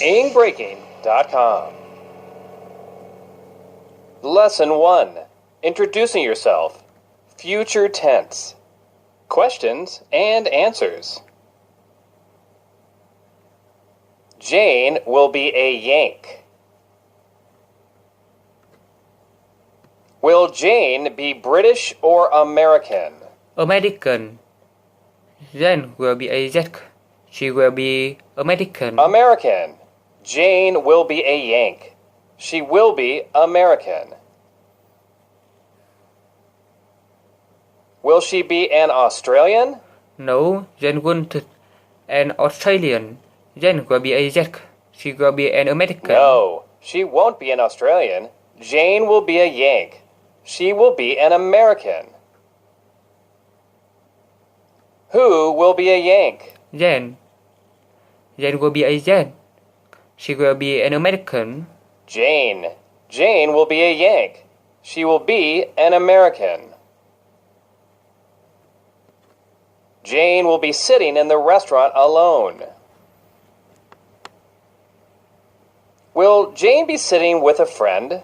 IngBreaking.com. Lesson 1. Introducing yourself. Future tense. Questions and answers. Jane will be a Yank. Will Jane be British or American? American. Jane will be a Yank. She will be American. American. Jane will be a Yank. She will be American. Will she be an Australian? No, Jane won't an Australian. Jane will be a Yank. She will be an American. No, she won't be an Australian. Jane will be a Yank. She will be an American. Who will be a Yank? Jane. Jane will be a Yank. She will be an American. Jane. Jane will be a Yank. She will be an American. Jane will be sitting in the restaurant alone. Will Jane be sitting with a friend?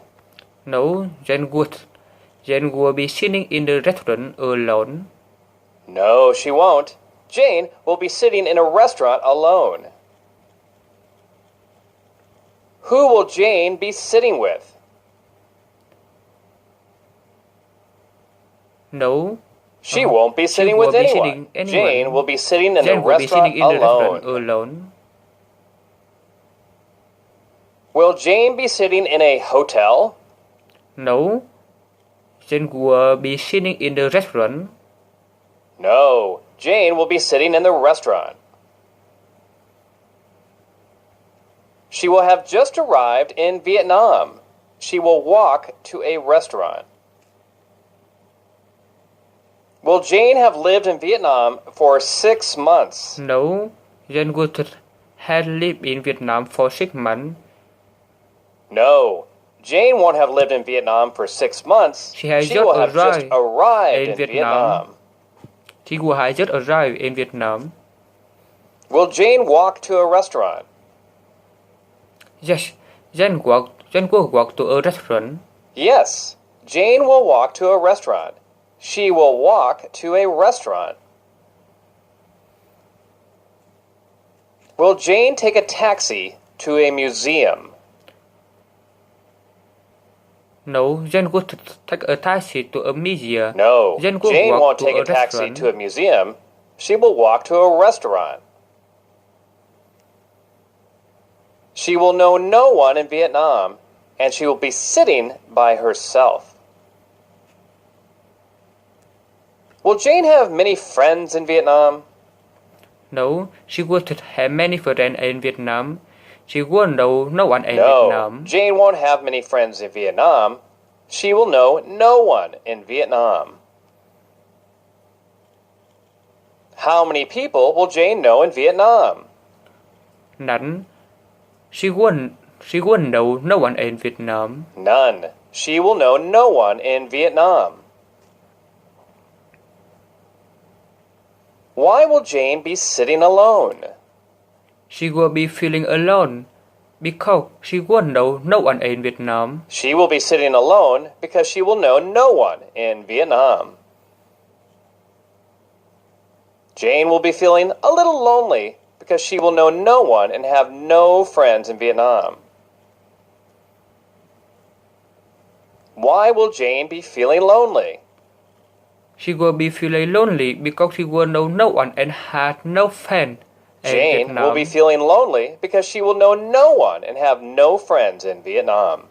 No, Jane would. Jane will be sitting in the restaurant alone. No, she won't. Jane will be sitting in a restaurant alone. Who will Jane be sitting with? No. She won't be sitting with anyone. Jane will be sitting in the restaurant alone. Will Jane be sitting in a hotel? No. Jane will be sitting in the restaurant. No. Jane will be sitting in the restaurant. She will have just arrived in Vietnam. She will walk to a restaurant. Will Jane have lived in Vietnam for 6 months? No. Jane would have lived in Vietnam for 6 months. No. Jane won't have lived in Vietnam for 6 months. She will have just arrived in Vietnam. She will have just arrived in Vietnam. Will Jane walk to a restaurant? Yes. Jane will walk to a restaurant. Yes. Jane will walk to a restaurant. She will walk to a restaurant. Will Jane take a taxi to a museum? No, Jane would take a taxi to a museum. No, Jane won't take a taxi to a museum. She will walk to a restaurant. She will know no one in Vietnam, and she will be sitting by herself. Will Jane have many friends in Vietnam? No, she wouldn't have many friends in Vietnam. She won't know no one in Vietnam. No, Jane won't have many friends in Vietnam. She will know no one in Vietnam. How many people will Jane know in Vietnam? None. She won't know no one in Vietnam. None. She will know no one in Vietnam. Why will Jane be sitting alone? She will be feeling alone because she won't know no one in Vietnam. She will be sitting alone because she will know no one in Vietnam. Jane will be feeling a little lonely because she will know no one and have no friends in Vietnam. Why will Jane be feeling lonely? She will be feeling lonely because she will know no one and has no friends. Jane will be feeling lonely because she will know no one and have no friends in Vietnam.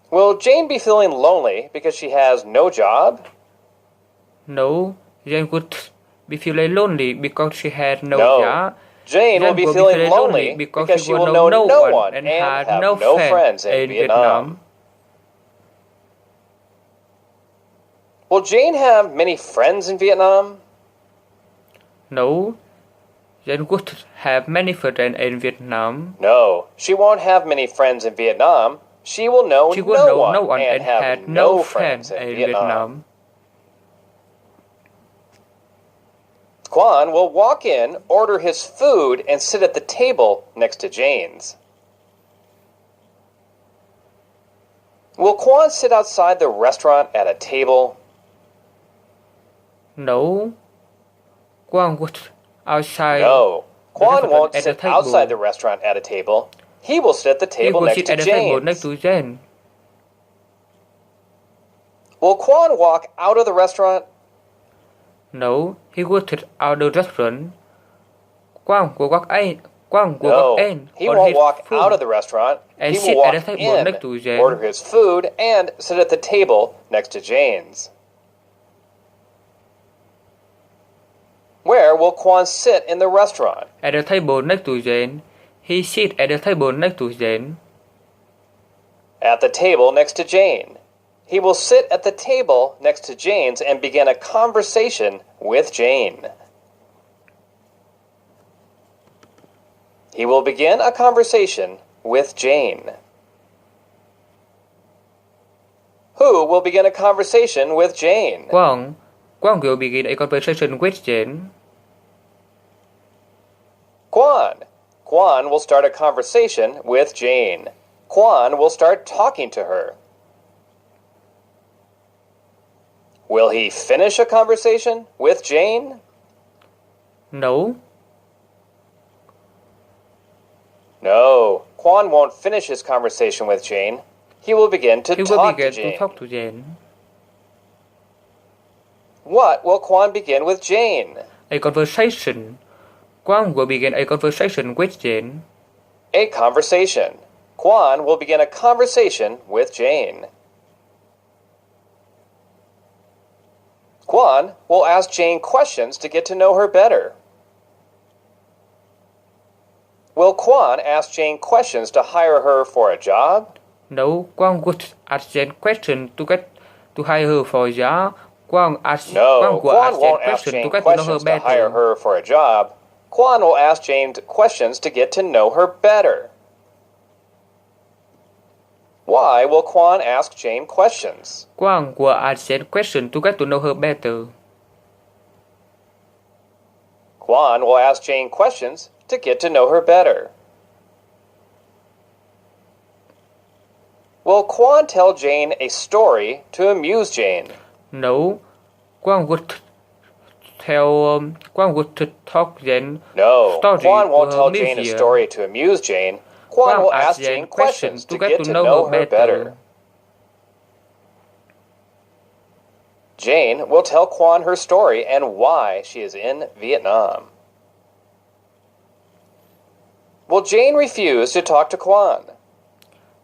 Will Jane be feeling lonely because she has no job? No, Jane would be feeling lonely because she has no job. Jane will be feeling lonely because she will know no one and have no friends in Vietnam. Will Jane have many friends in Vietnam? No, Jane would have many friends in Vietnam. No, she won't have many friends in Vietnam. She will know no one and have no friends in Vietnam. Quan will walk in, order his food, and sit at the table next to Jane's. Will Quan sit outside the restaurant at a table? No. Quang would outside. No. Quan restaurant won't at the sit table. outside the restaurant at a table. He will sit at the He table will next sit to at the table next Jane's. to Jane. Will Quan walk out of the restaurant? No, he would sit out the restaurant. Quang will walk in. He won't walk out of the restaurant. And He sit will at walk the table in, next to Jane. order his food, and sit at the table next to Jane's. Where will Quan sit in the restaurant? At the table next to Jane. He sits at the table next to Jane. At the table next to Jane. He will sit at the table next to Jane's and begin a conversation with Jane. He will begin a conversation with Jane. Who will begin a conversation with Jane? Quang will begin a conversation with Jane. Quan will start a conversation with Jane. Quan will start talking to her. Will he finish a conversation with Jane? No. No, Quan won't finish his conversation with Jane. He will begin to talk to Jane. What will Quan begin with Jane? A conversation. Quang will begin a conversation with Jane. A conversation. Quan will begin a conversation with Jane. Quan will ask Jane questions to get to know her better. Will Quan ask Jane questions to hire her for a job? No, Quang would ask Jane questions to hire her for a job. Quan won't ask Jane questions to hire her for a job. Quan will ask Jane questions to get to know her better. Why will Quan ask Jane questions? Quang will ask Jane questions to get to know her better. Quan will ask Jane questions to get to know her better. Will Quan tell Jane a story to amuse Jane? No, Quang would talk Jane. No, story Quan won't to tell amuse Jane a you. story to amuse Jane. Quan will ask Jane questions to get to know her better. Jane will tell Quan her story and why she is in Vietnam. Will Jane refuse to talk to Quan?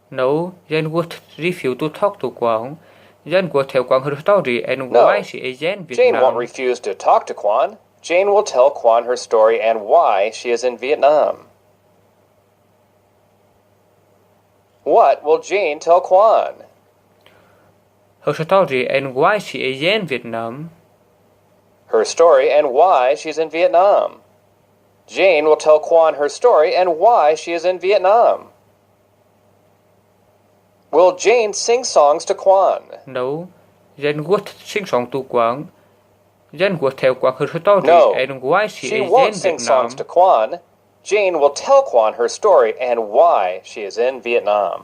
No, Jane would refuse to talk to Quang. Jane will tell Quang her story and why she is in Vietnam. Jane won't refuse to talk to Quan. Jane will tell Quan her story and why she is in Vietnam. What will Jane tell Quan? Her story and why she is in Vietnam. Her story and why she's in Vietnam. Jane will tell Quan her story and why she is in Vietnam. Will Jane sing songs to Quan? No, Jane would sing songs to Quang. Jane would tell Quang her story and why she is in Vietnam. She won't sing songs to Quan. Jane will tell Quan her story and why she is in Vietnam.